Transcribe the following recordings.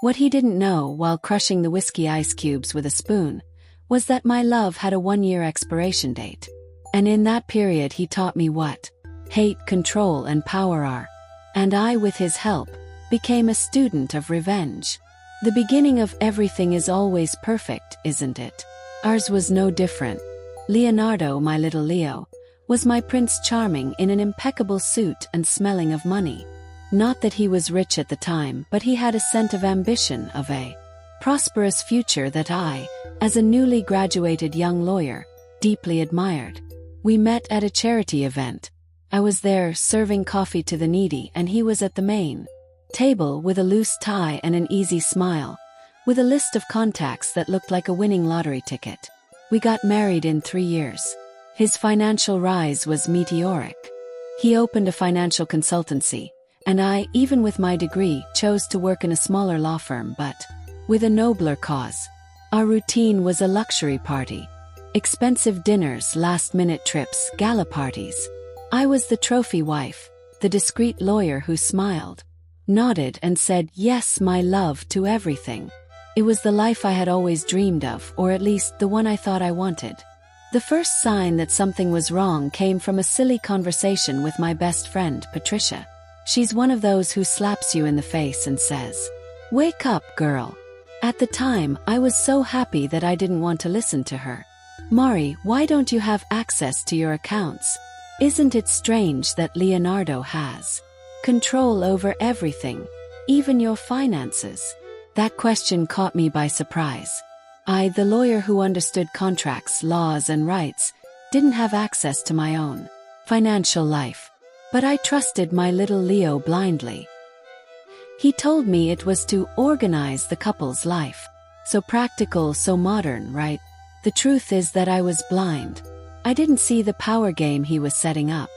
What he didn't know while crushing the whiskey ice cubes with a spoon was that my love had a 1-year expiration date. And in that period he taught me what hate, control, and power are. And I, with his help, became a student of revenge. The beginning of everything is always perfect, isn't it? Ours was no different. Leonardo, my little Leo, was my Prince Charming in an impeccable suit and smelling of money. Not that he was rich at the time, but he had a scent of ambition, of a prosperous future that I, as a newly graduated young lawyer, deeply admired. We met at a charity event. I was there serving coffee to the needy, and he was at the main table with a loose tie and an easy smile, with a list of contacts that looked like a winning lottery ticket. We got married in 3 years. His financial rise was meteoric. He opened a financial consultancy, and I, even with my degree, chose to work in a smaller law firm, but with a nobler cause. Our routine was a luxury party. Expensive dinners, last-minute trips, gala parties. I was the trophy wife, the discreet lawyer who smiled, nodded, and said yes, my love, to everything. It was the life I had always dreamed of, or at least the one I thought I wanted. The first sign that something was wrong came from a silly conversation with my best friend, Patricia. She's one of those who slaps you in the face and says, "Wake up, girl." At the time, I was so happy that I didn't want to listen to her. "Mari, why don't you have access to your accounts? Isn't it strange that Leonardo has control over everything, even your finances?" That question caught me by surprise. I, the lawyer who understood contracts, laws, and rights, didn't have access to my own financial life. But I trusted my little Leo blindly. He told me it was to organize the couple's life. So practical, so modern, right? The truth is that I was blind. I didn't see the power game he was setting up.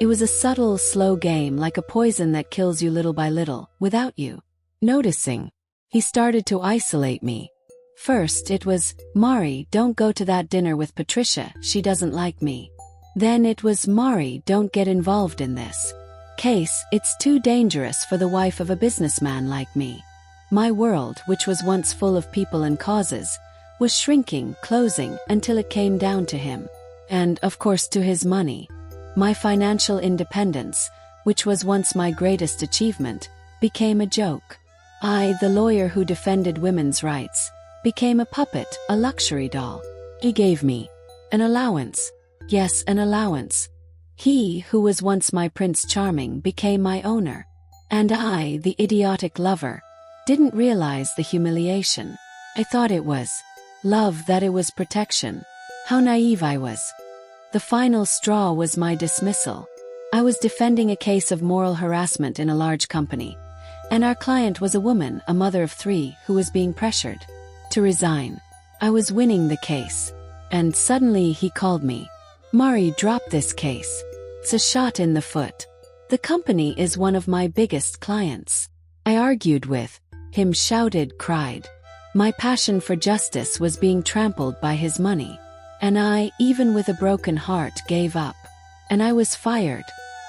It was a subtle, slow game, like a poison that kills you little by little, without you noticing. He started to isolate me. First it was, "Mari, don't go to that dinner with Patricia, she doesn't like me." Then it was, "Mari, don't get involved in this case, it's too dangerous for the wife of a businessman like me." My world, which was once full of people and causes, was shrinking, closing, until it came down to him. And, of course, to his money. My financial independence, which was once my greatest achievement, became a joke. I, the lawyer who defended women's rights, became a puppet, a luxury doll. He gave me an allowance. Yes, an allowance. He, who was once my Prince Charming, became my owner. And I, the idiotic lover, didn't realize the humiliation. I thought it was love, that it was protection. How naive I was. The final straw was my dismissal. I was defending a case of moral harassment in a large company, and our client was a woman, a mother of 3, who was being pressured to resign. I was winning the case. And suddenly he called me. "Mari, drop this case. It's a shot in the foot. The company is one of my biggest clients." I argued with him, shouted, cried. My passion for justice was being trampled by his money. And I, even with a broken heart, gave up. And I was fired.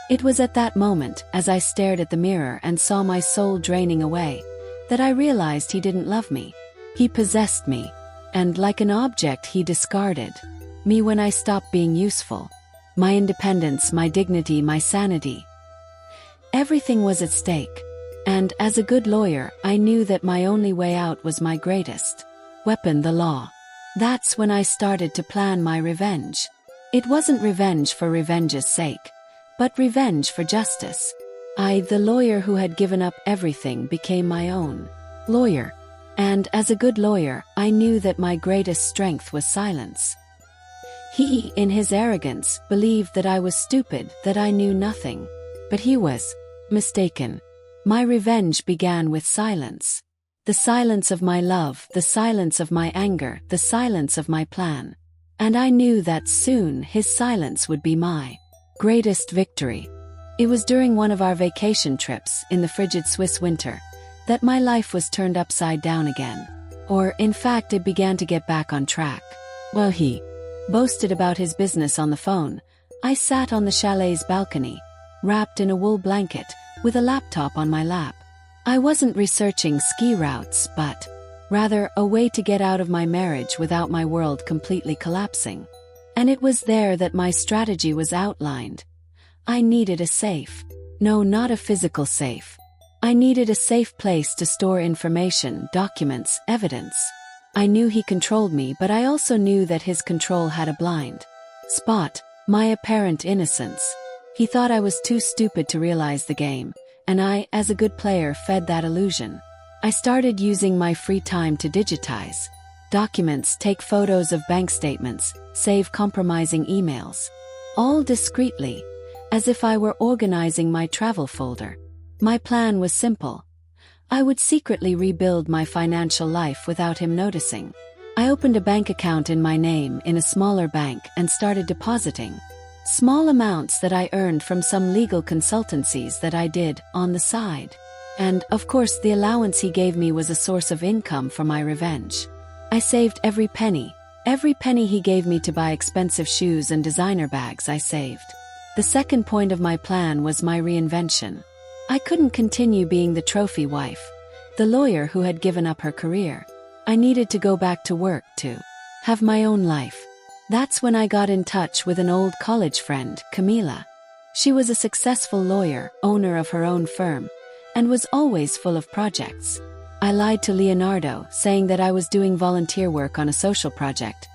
It was at that moment, as I stared at the mirror and saw my soul draining away, that I realized he didn't love me. He possessed me. And like an object, he discarded me when I stopped being useful. My independence, my dignity, my sanity. Everything was at stake. And, as a good lawyer, I knew that my only way out was my greatest weapon, the law. That's when I started to plan my revenge. It wasn't revenge for revenge's sake, but revenge for justice. I, the lawyer who had given up everything, became my own lawyer. And, as a good lawyer, I knew that my greatest strength was silence. He, in his arrogance, believed that I was stupid, that I knew nothing. But he was mistaken. My revenge began with silence. The silence of my love, the silence of my anger, the silence of my plan. And I knew that soon his silence would be my greatest victory. It was during one of our vacation trips, in the frigid Swiss winter, that my life was turned upside down again. Or, in fact, it began to get back on track. While he boasted about his business on the phone, I sat on the chalet's balcony, wrapped in a wool blanket, with a laptop on my lap. I wasn't researching ski routes, but rather a way to get out of my marriage without my world completely collapsing. And it was there that my strategy was outlined. I needed a safe. No, not a physical safe. I needed a safe place to store information, documents, evidence. I knew he controlled me, but I also knew that his control had a blind spot, my apparent innocence. He thought I was too stupid to realize the game, and I, as a good player, fed that illusion. I started using my free time to digitize documents, take photos of bank statements, save compromising emails. All discreetly, as if I were organizing my travel folder. My plan was simple. I would secretly rebuild my financial life without him noticing. I opened a bank account in my name in a smaller bank and started depositing small amounts that I earned from some legal consultancies that I did on the side. And, of course, the allowance he gave me was a source of income for my revenge. I saved every penny. Every penny he gave me to buy expensive shoes and designer bags I saved. The second point of my plan was my reinvention. I couldn't continue being the trophy wife, the lawyer who had given up her career. I needed to go back to work, to have my own life. That's when I got in touch with an old college friend, Camila. She was a successful lawyer, owner of her own firm, and was always full of projects. I lied to Leonardo, saying that I was doing volunteer work on a social project,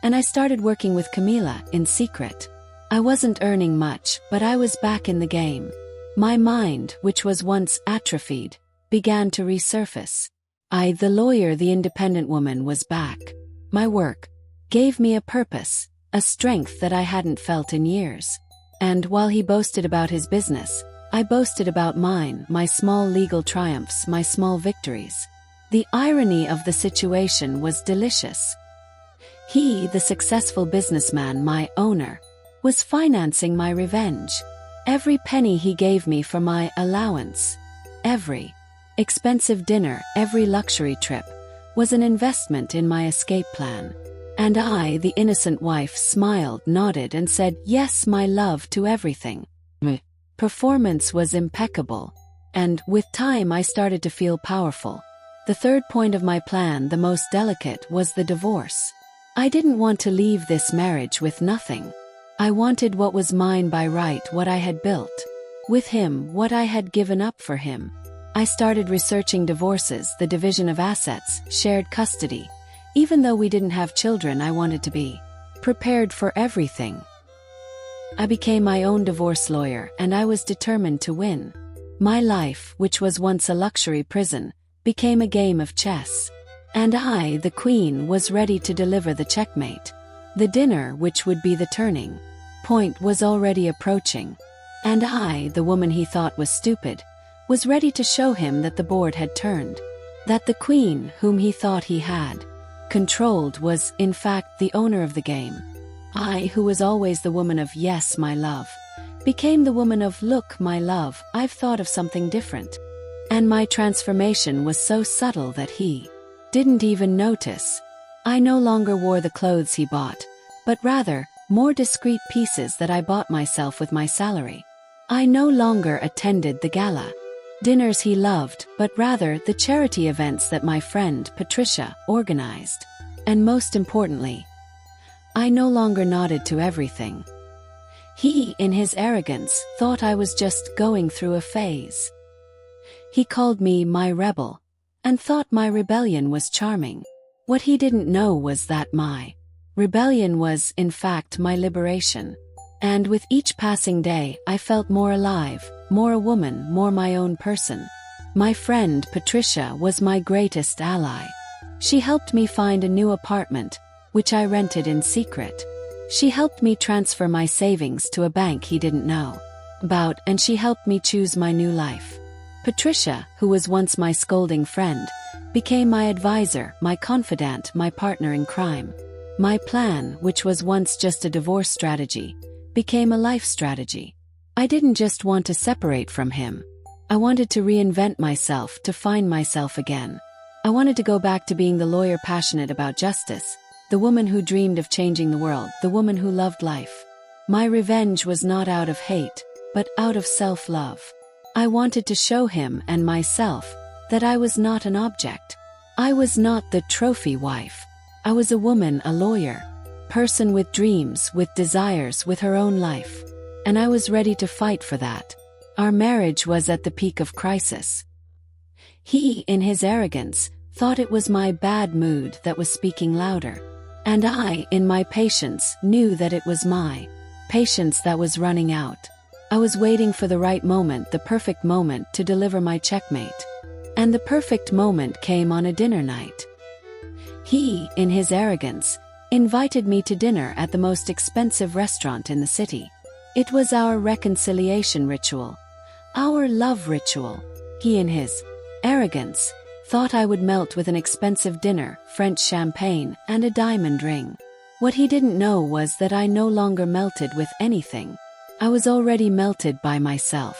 and I started working with Camila in secret. I wasn't earning much, but I was back in the game. My mind, which was once atrophied, began to resurface. I, the lawyer, the independent woman, was back. My work gave me a purpose, a strength that I hadn't felt in years. And while he boasted about his business, I boasted about mine, my small legal triumphs, my small victories. The irony of the situation was delicious. He, the successful businessman, my owner, was financing my revenge. Every penny he gave me for my allowance, every expensive dinner, every luxury trip, was an investment in my escape plan. And I, the innocent wife, smiled, nodded, and said, "Yes, my love, to everything." Performance was impeccable. And, with time, I started to feel powerful. The third point of my plan, the most delicate, was the divorce. I didn't want to leave this marriage with nothing. I wanted what was mine by right, what I had built. With him, what I had given up for him. I started researching divorces, the division of assets, shared custody. Even though we didn't have children, I wanted to be prepared for everything. I became my own divorce lawyer, and I was determined to win. My life, which was once a luxury prison, became a game of chess. And I, the queen, was ready to deliver the checkmate. The dinner, which would be the turning point, was already approaching. And I, the woman he thought was stupid, was ready to show him that the board had turned. That the queen, whom he thought he had controlled, was, in fact, the owner of the game. I, who was always the woman of "Yes, my love," became the woman of "Look, my love, I've thought of something different." And my transformation was so subtle that he didn't even notice. I no longer wore the clothes he bought, but rather, more discreet pieces that I bought myself with my salary. I no longer attended the gala dinners he loved, but rather the charity events that my friend Patricia organized. And most importantly, I no longer nodded to everything. He, in his arrogance, thought I was just going through a phase. He called me my rebel, and thought my rebellion was charming. What he didn't know was that my rebellion was, in fact, my liberation. And with each passing day, I felt more alive, more a woman, more my own person. My friend Patricia was my greatest ally. She helped me find a new apartment, which I rented in secret. She helped me transfer my savings to a bank he didn't know about, and she helped me choose my new life. Patricia, who was once my scolding friend, became my advisor, my confidant, my partner in crime. My plan, which was once just a divorce strategy, became a life strategy. I didn't just want to separate from him. I wanted to reinvent myself, to find myself again. I wanted to go back to being the lawyer passionate about justice, the woman who dreamed of changing the world, the woman who loved life. My revenge was not out of hate, but out of self-love. I wanted to show him and myself that I was not an object. I was not the trophy wife. I was a woman, a lawyer, person with dreams, with desires, with her own life. And I was ready to fight for that. Our marriage was at the peak of crisis. He, in his arrogance, thought it was my bad mood that was speaking louder. And I, in my patience, knew that it was my patience that was running out. I was waiting for the right moment, the perfect moment to deliver my checkmate. And the perfect moment came on a dinner night. He, in his arrogance, invited me to dinner at the most expensive restaurant in the city. It was our reconciliation ritual, our love ritual. He, in his arrogance, thought I would melt with an expensive dinner, French champagne, and a diamond ring. What he didn't know was that I no longer melted with anything. I was already melted by myself.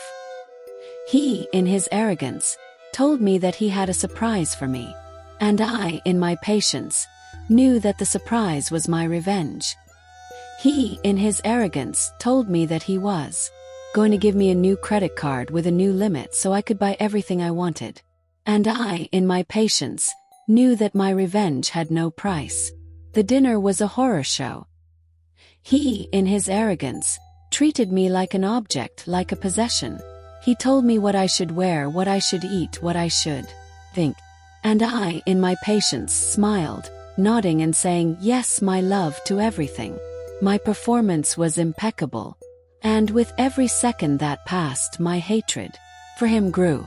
He, in his arrogance, told me that he had a surprise for me. And I, in my patience, knew that the surprise was my revenge. He, in his arrogance, told me that he was going to give me a new credit card with a new limit so I could buy everything I wanted. And I, in my patience, knew that my revenge had no price. The dinner was a horror show. He, in his arrogance, treated me like an object, like a possession. He told me what I should wear, what I should eat, what I should think. And I, in my patience, smiled, nodding and saying, "Yes, my love," to everything. My performance was impeccable. And with every second that passed, my hatred for him grew.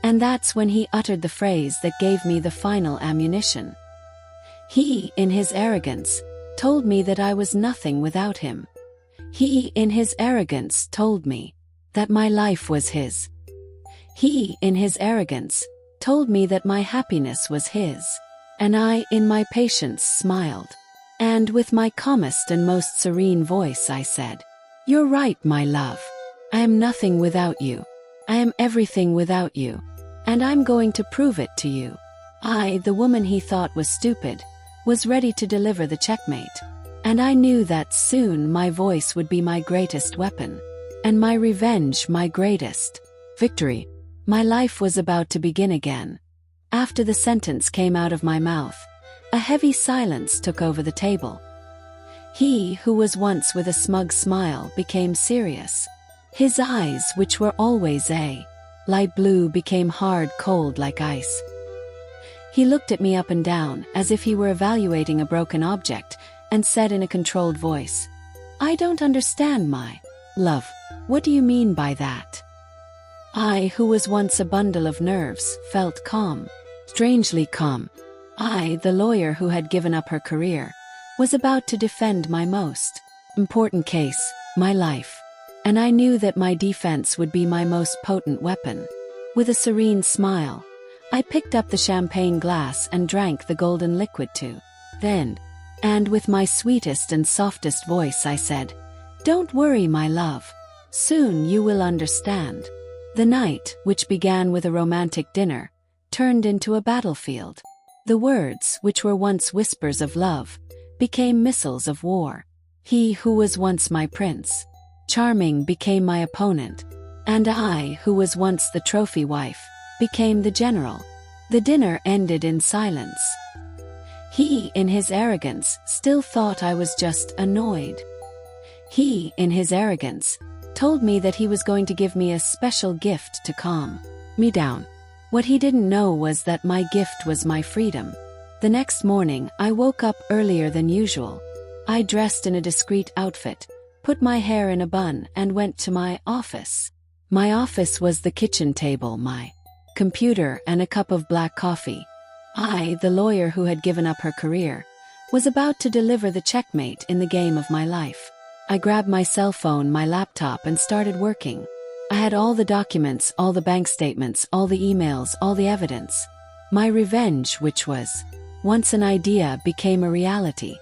And that's when he uttered the phrase that gave me the final ammunition. He, in his arrogance, told me that I was nothing without him. He, in his arrogance, told me that my life was his. He, in his arrogance, told me that my happiness was his. And I, in my patience, smiled. And with my calmest and most serene voice I said, "You're right, my love. I am nothing without you. I am everything without you. And I'm going to prove it to you." I, the woman he thought was stupid, was ready to deliver the checkmate. And I knew that soon my voice would be my greatest weapon. And my revenge my greatest victory. My life was about to begin again. After the sentence came out of my mouth, a heavy silence took over the table. He, who was once with a smug smile, became serious. His eyes, which were always a light blue, became hard, cold like ice. He looked at me up and down, as if he were evaluating a broken object, and said in a controlled voice, "I don't understand, my love. What do you mean by that?" I, who was once a bundle of nerves, felt calm, strangely calm. I, the lawyer who had given up her career, was about to defend my most important case, my life. And I knew that my defense would be my most potent weapon. With a serene smile, I picked up the champagne glass and drank the golden liquid too. Then, and with my sweetest and softest voice I said, "Don't worry, my love. Soon you will understand." The night, which began with a romantic dinner, turned into a battlefield. The words, which were once whispers of love, became missiles of war. He, who was once my prince, charming, became my opponent. And I, who was once the trophy wife, became the general. The dinner ended in silence. He, in his arrogance, still thought I was just annoyed. He, in his arrogance, told me that he was going to give me a special gift to calm me down. What he didn't know was that my gift was my freedom. The next morning, I woke up earlier than usual. I dressed in a discreet outfit, put my hair in a bun, and went to my office. My office was the kitchen table, my computer, and a cup of black coffee. I, the lawyer who had given up her career, was about to deliver the checkmate in the game of my life. I grabbed my cell phone, my laptop, and started working. I had all the documents, all the bank statements, all the emails, all the evidence. My revenge, which was once an idea, became a reality.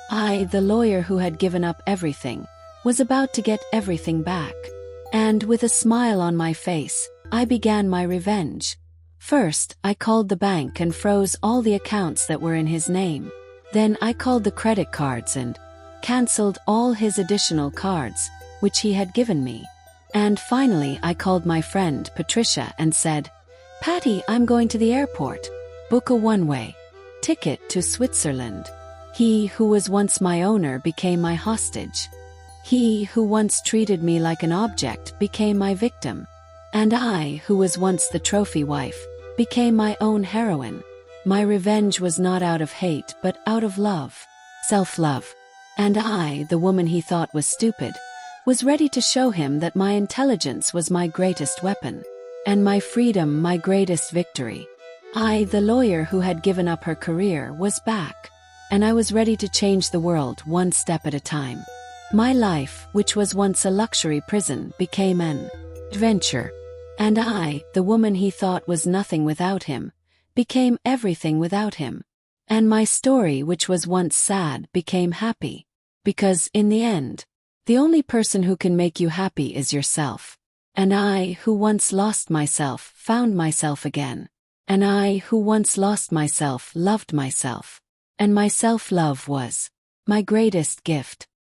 I, the lawyer who had given up everything, was about to get everything back. And with a smile on my face, I began my revenge. First, I called the bank and froze all the accounts that were in his name. Then I called the credit cards and cancelled all his additional cards, which he had given me. And finally I called my friend Patricia and said, "Patty, I'm going to the airport. Book a one-way ticket to Switzerland." He who was once my owner became my hostage. He who once treated me like an object became my victim. And I, who was once the trophy wife, became my own heroine. My revenge was not out of hate but out of love. Self-love. And I, the woman he thought was stupid, was ready to show him that my intelligence was my greatest weapon, and my freedom my greatest victory. I, the lawyer who had given up her career, was back, and I was ready to change the world one step at a time. My life, which was once a luxury prison, became an adventure. And I, the woman he thought was nothing without him, became everything without him. And my story, which was once sad, became happy. Because, in the end, the only person who can make you happy is yourself. And I, who once lost myself, found myself again. And I, who once lost myself, loved myself. And my self-love was my greatest gift.